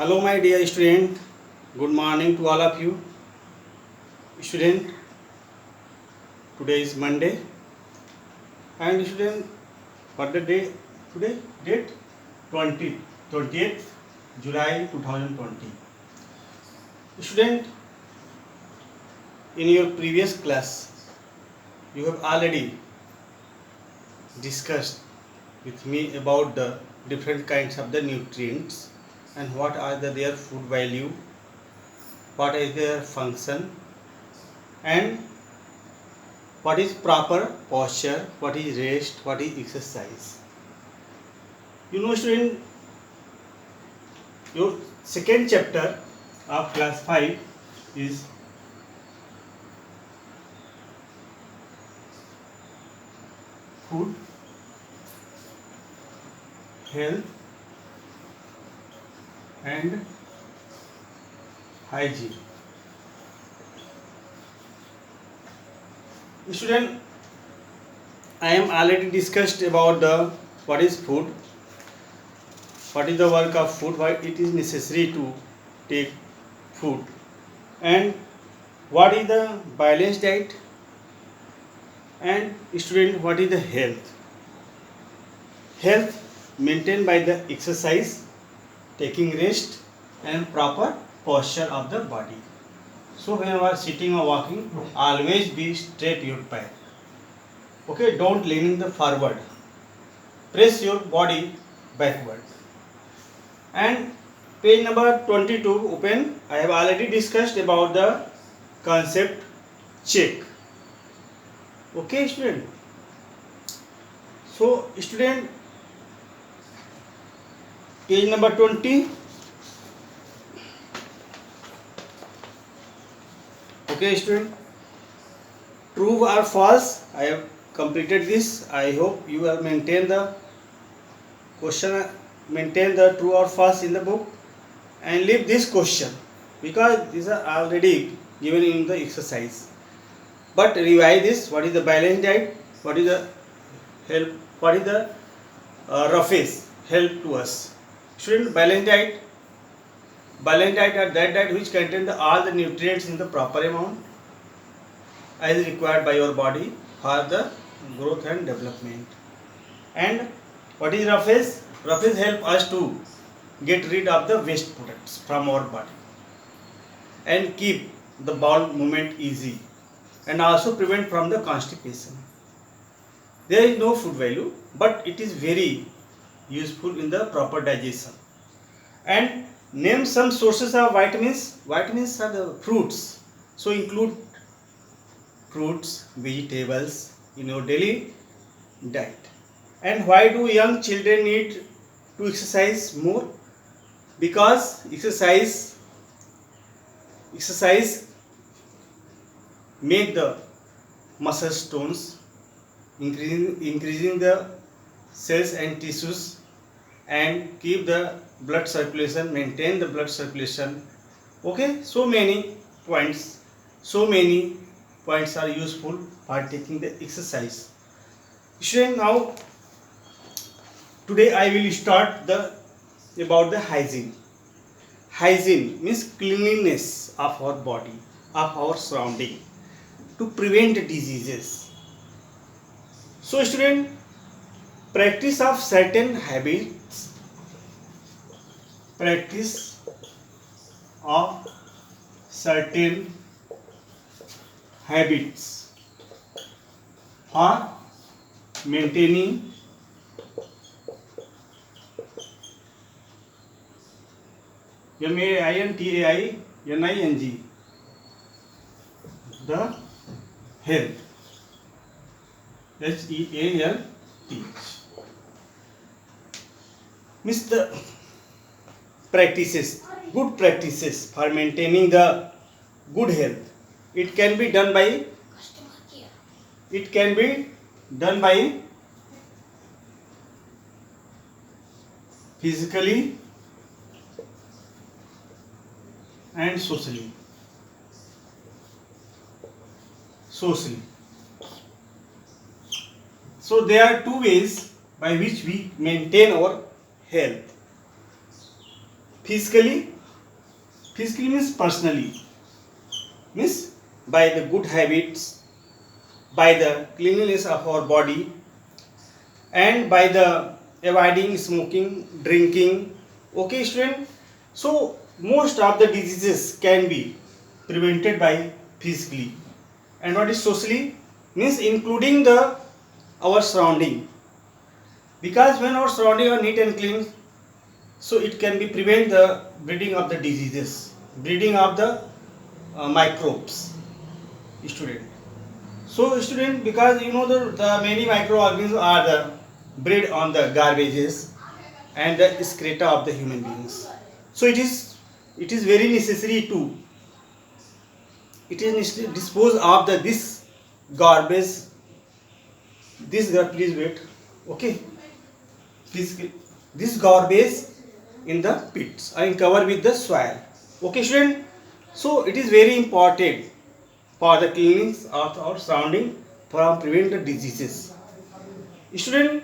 Hello my dear student, good morning to all of you. Student, today is Monday and student, what the day today? Date 20th July 2020. Student, in your previous class, you have already discussed with me about the different kinds of the nutrients and what are their food value, what is their function, and what is proper posture, what is rest, what is exercise. Student, your second chapter of class 5 is food, health and hygiene. Student, I am already discussed about what is food, what is the work of food, why it is necessary to take food, and what is the balanced diet, and student, what is the health. Health maintained by the exercise, taking rest and proper posture of the body. So when you are sitting or walking, always be straight your back. Okay, don't leaning the forward. Press your body backward. And page number 22 open. I have already discussed about the concept check. Okay, student. So student, page number 20. Okay, student. True or false? I have completed this. I hope you have maintained the question, maintain the true or false in the book, and leave this question because these are already given in the exercise. But revise this. What is the balanced diet? What is the help? What is the roughest help to us? Student, balanced diet. Balanced diet are that diet which contain all the nutrients in the proper amount as required by your body for the growth and development. And what is roughest? Roughest help us to get rid of the waste products from our body and keep the bowel movement easy and also prevent from the constipation. There is no food value, but it is very useful in the proper digestion. And name some sources of vitamins. Vitamins are the fruits. So include fruits, vegetables in your daily diet. And why do young children need to exercise more? Because exercise make the muscle tones, increasing the cells and tissues, and keep the blood circulation, maintain the blood circulation. Okay, so many points are useful for taking the exercise. Student, now today I will start about the hygiene. Hygiene means cleanliness of our body, of our surrounding, to prevent diseases. So student, practice of certain habits, practice of certain habits for maintaining MAINTAINING the health, HEALTH means the practices, good practices for maintaining the good health. It can be done by physically and socially. So there are two ways by which we maintain our health: physically Physically means personally, means by the good habits, by the cleanliness of our body, and by the avoiding smoking, drinking. Okay, student. So most of the diseases can be prevented by physically. And what is socially? Means including the our surrounding. Because when our surrounding are neat and clean, so it can be prevent the breeding of the diseases, breeding of the microbes. Student. So student, because you know the many microorganisms are the bred on the garbages and the excreta of the human beings. So it is very necessary to dispose of the this garbage. Please wait. Okay, this garbage in the pits and cover with the soil. Okay, student. So it is very important for the cleaning of our surrounding from prevent the diseases. Student,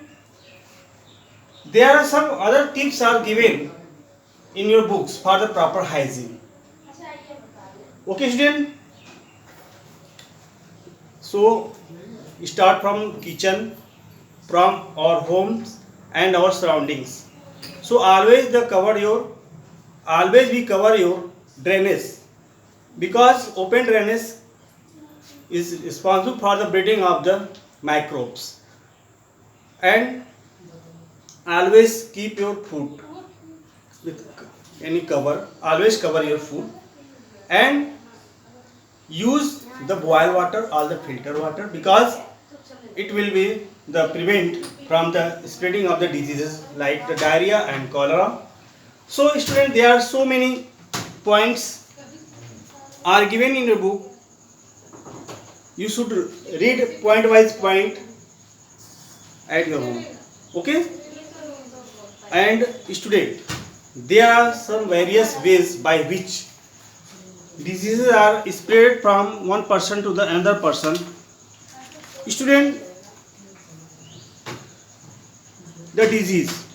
there are some other tips are given in your books for the proper hygiene. Okay, student. So start from kitchen, from our homes and our surroundings. So always we cover your drainage, because open drainage is responsible for the breeding of the microbes. And always keep your food with any cover. Always cover your food and use the boil water or the filter water, because it will be the prevent from the spreading of the diseases like the diarrhea and cholera. So student, there are so many points are given in your book. You should read point wise point at your home. Okay? And student, there are some various ways by which diseases are spread from one person to the another person. Student, the disease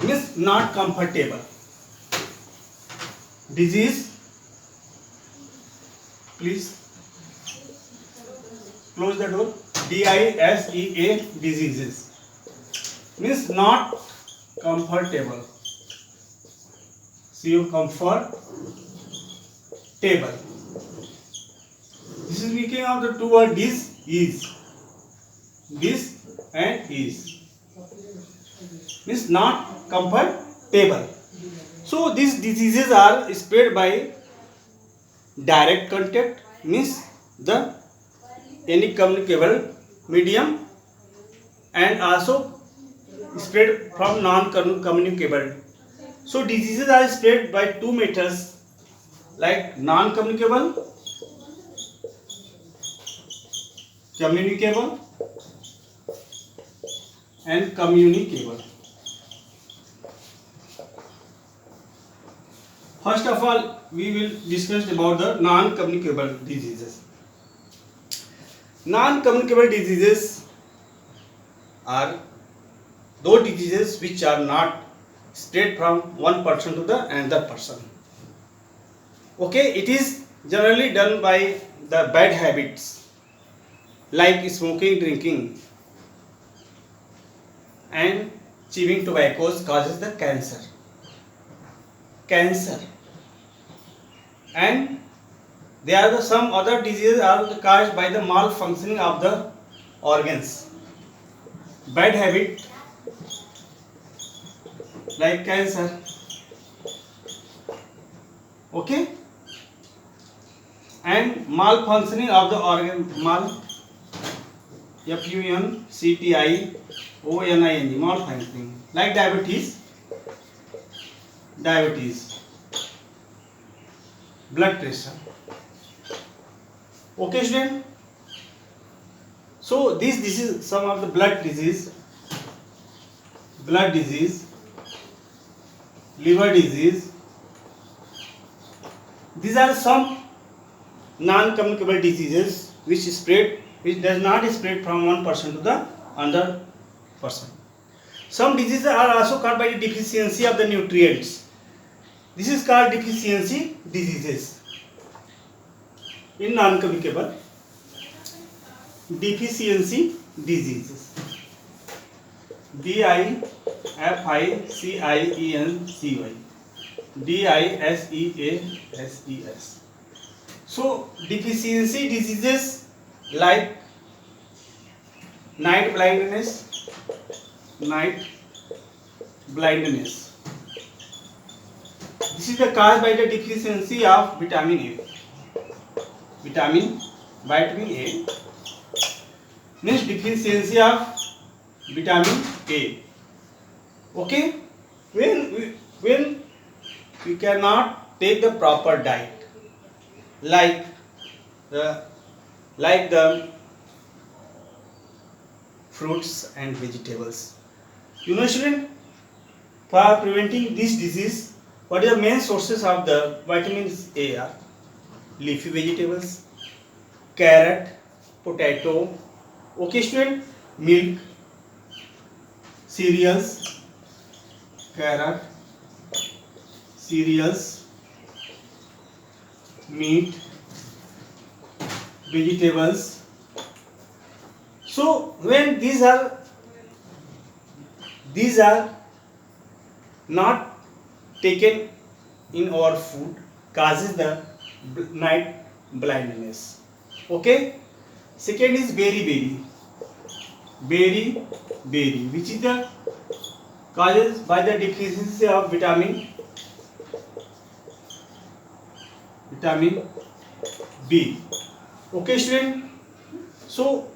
means not comfortable. Disease, please close the door. DISEA, diseases means not comfortable. See you comfort table. This is making of the two words this and is means not comfortable. So these diseases are spread by direct contact, means the any communicable medium, and also spread from non-communicable. So diseases are spread by two methods, like non-communicable, communicable, and communicable. First of all, we will discuss about the non-communicable diseases. Non-communicable diseases are those diseases which are not spread from one person to the another person. Okay, it is generally done by the bad habits like smoking, drinking, and chewing tobacco causes the cancer. And there are some other diseases are caused by the malfunctioning of the organs. Bad habit like cancer. Okay, and malfunctioning of the organ, FUNCTIONING, malfunctioning, like diabetes, blood pressure. Okay, student. So this is some of the blood disease, liver disease. These are some non-communicable diseases which does not spread from one person to the another person. Some diseases are also caused by the deficiency of the nutrients, This is called deficiency diseases. In non-communicable deficiency diseases. DIFICIENCY. DISEASES. So deficiency diseases like night blindness. This is the caused by the deficiency of vitamin A. Vitamin A means deficiency of vitamin A. Okay, when we cannot take the proper diet, like the fruits and vegetables. You know, student, for preventing this disease, what are the main sources of the vitamins A are? Leafy vegetables, carrot, potato. Okay, student, milk, cereals, carrot, cereals, meat, vegetables. So when these are not taken in our food, causes the night blindness. Okay. Second is berry, which is the causes by the deficiency of vitamin B. Okay, student. So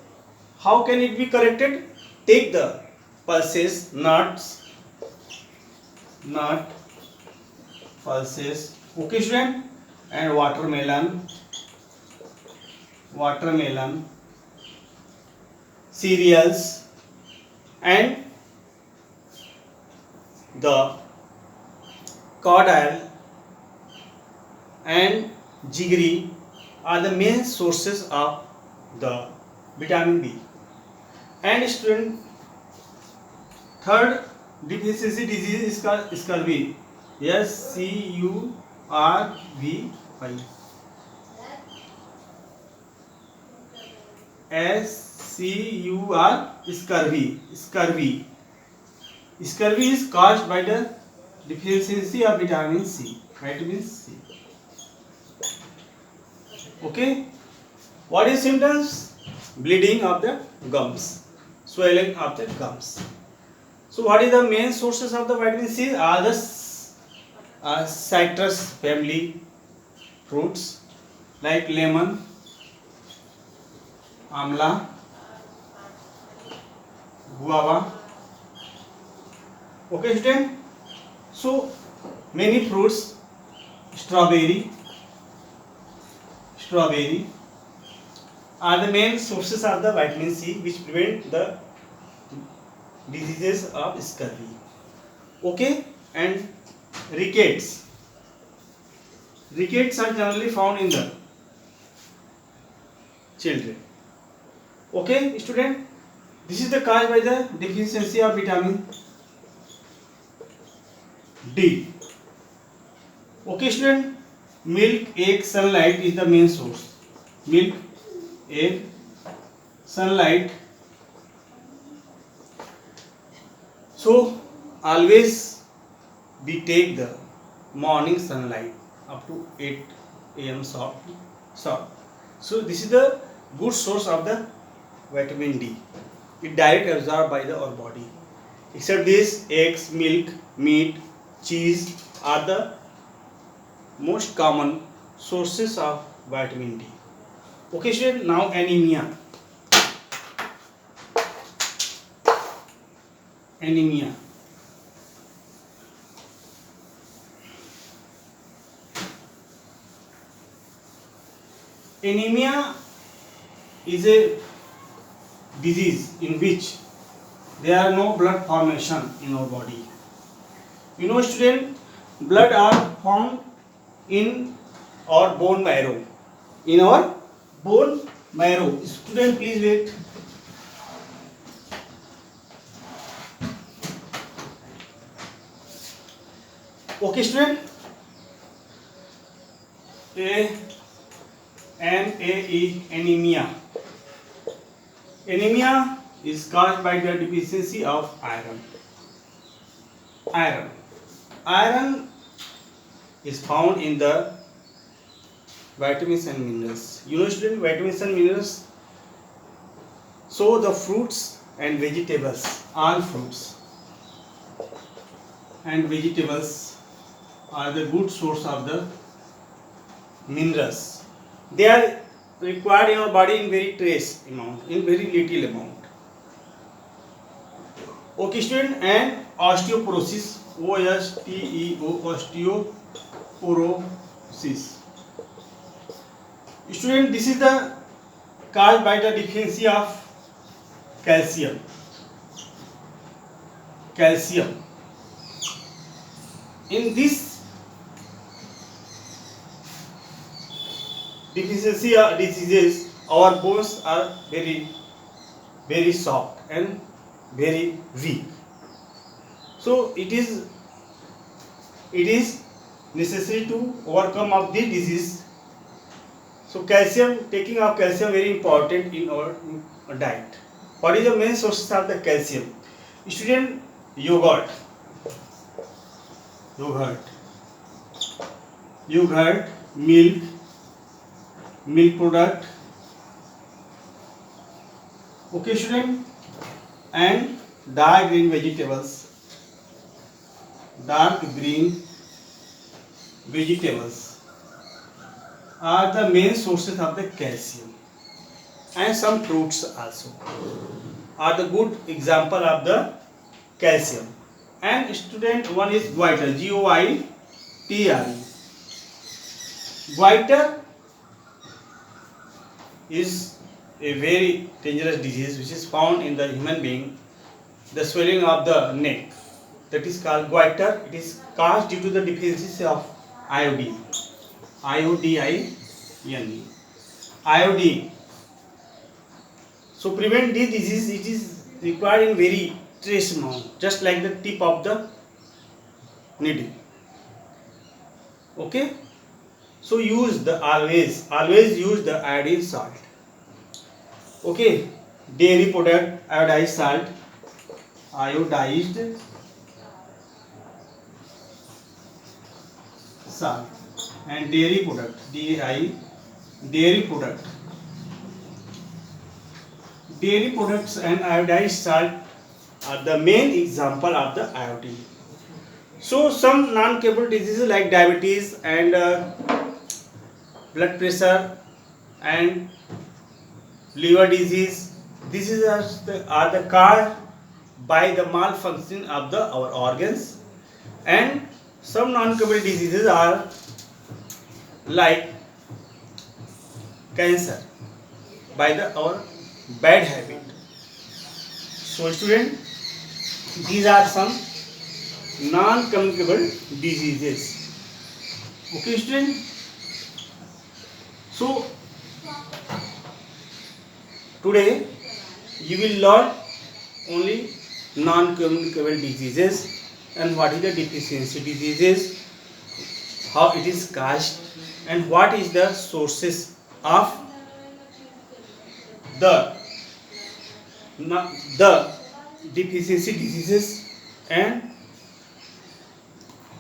how can it be corrected? Take the pulses, nuts, pulses. Okay, student. And watermelon, cereals, and the cod oil and jaggery are the main sources of the vitamin B. And student, third deficiency disease is called scurvy. SCURVY. Scurvy. Scurvy is caused by the deficiency of vitamin C. Okay. What is symptoms? Bleeding of the gums, swelling of the gums. So what is the main sources of the vitamin C? Are the citrus family fruits like lemon, amla, guava. Okay, student. So many fruits, strawberry are the main sources of the vitamin C, which prevent the diseases of scurvy. Okay, and rickets. Rickets are generally found in the children. Okay, student, this is the cause by the deficiency of vitamin D. Okay, student, milk, egg, sunlight is the main source. Milk, egg, sunlight. So always we take the morning sunlight up to 8 a.m. short. So this is the good source of the vitamin D. It directly absorbed by our body. Except this, eggs, milk, meat, cheese are the most common sources of vitamin D. Okay, student, now anemia. Anemia is a disease in which there are no blood formation in our body. You know, student, blood are formed in our bone marrow. Student, please wait. Okay, student. Anemia. Anemia is caused by the deficiency of iron. Iron is found in the vitamins and minerals. You know, student, vitamins and minerals. So the fruits and vegetables, all fruits and vegetables are the good source of the minerals. They are required in our body in very trace amount, in very little amount. Okay, student, and osteoporosis, osteoporosis. Student, this is the caused by the deficiency of calcium. In this deficiency of diseases, our bones are very soft and very weak. So it is necessary to overcome of the disease. So taking of calcium very important in our diet. What is the main sources of the calcium? Student, yogurt, milk product. Okay, student, and dark green vegetables are the main sources of the calcium, and some fruits also are the good example of the calcium. And student, one is goiter, Goitre. Goiter is a very dangerous disease which is found in the human being, the swelling of the neck, that is called goiter. It is caused due to the deficiency of iodine. Iodine. So prevent this disease, it is required in very trace amount, just like the tip of the needle. Okay. So always use the iodine salt. Okay, dairy product, iodized salt, and dairy product, dairy products and iodized salt are the main example of the iodine. So some non-curable diseases like diabetes and blood pressure and liver disease, these are the caused by the malfunction of our organs. And some non-curable diseases are like cancer by our bad habit. So student, these are some non-communicable diseases. Okay, student. So today you will learn only non-communicable diseases and what is the deficiency diseases, how it is caused, and what is the sources of the deficiency diseases. And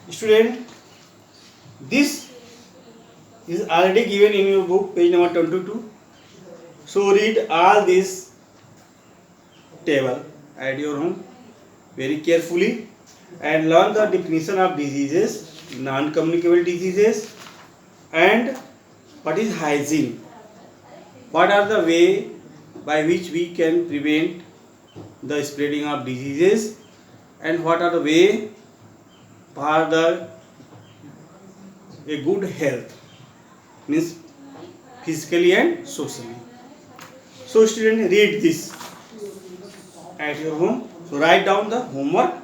student, this is already given in your book, page number 22. So read all this table at your home very carefully and learn the definition of diseases, non-communicable diseases, and what is hygiene. What are the way by which we can prevent the spreading of diseases, and what are the way for a good health, means physically and socially. So student, read this at your home. So write down the homework.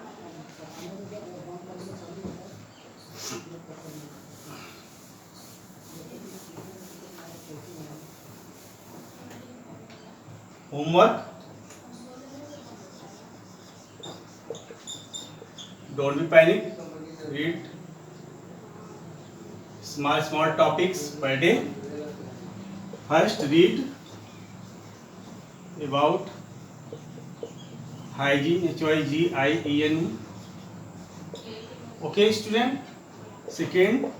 Don't be panic. Read small topics per day. First, read about hygiene, hygiene. Okay, student. Second,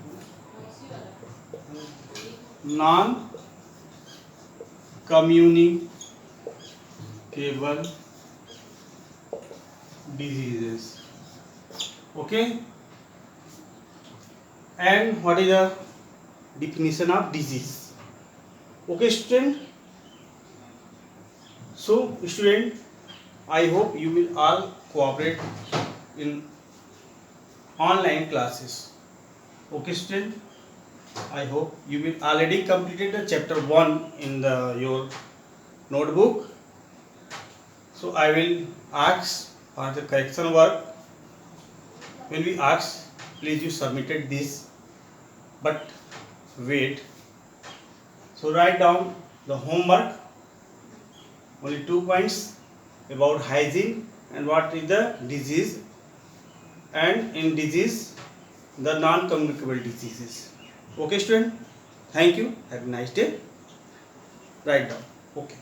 non-communicable diseases. Okay. And what is the definition of disease? Okay, student. So, student, I hope you will all cooperate in online classes. Okay, student. I hope you will already completed the chapter 1 in your notebook. So I will ask for the correction work. When we ask, please you submitted this, but wait. So write down the homework. Only 2 points about hygiene and what is the disease, and in disease the non-communicable diseases. Okay, student. Thank you. Have a nice day. Write down. Okay.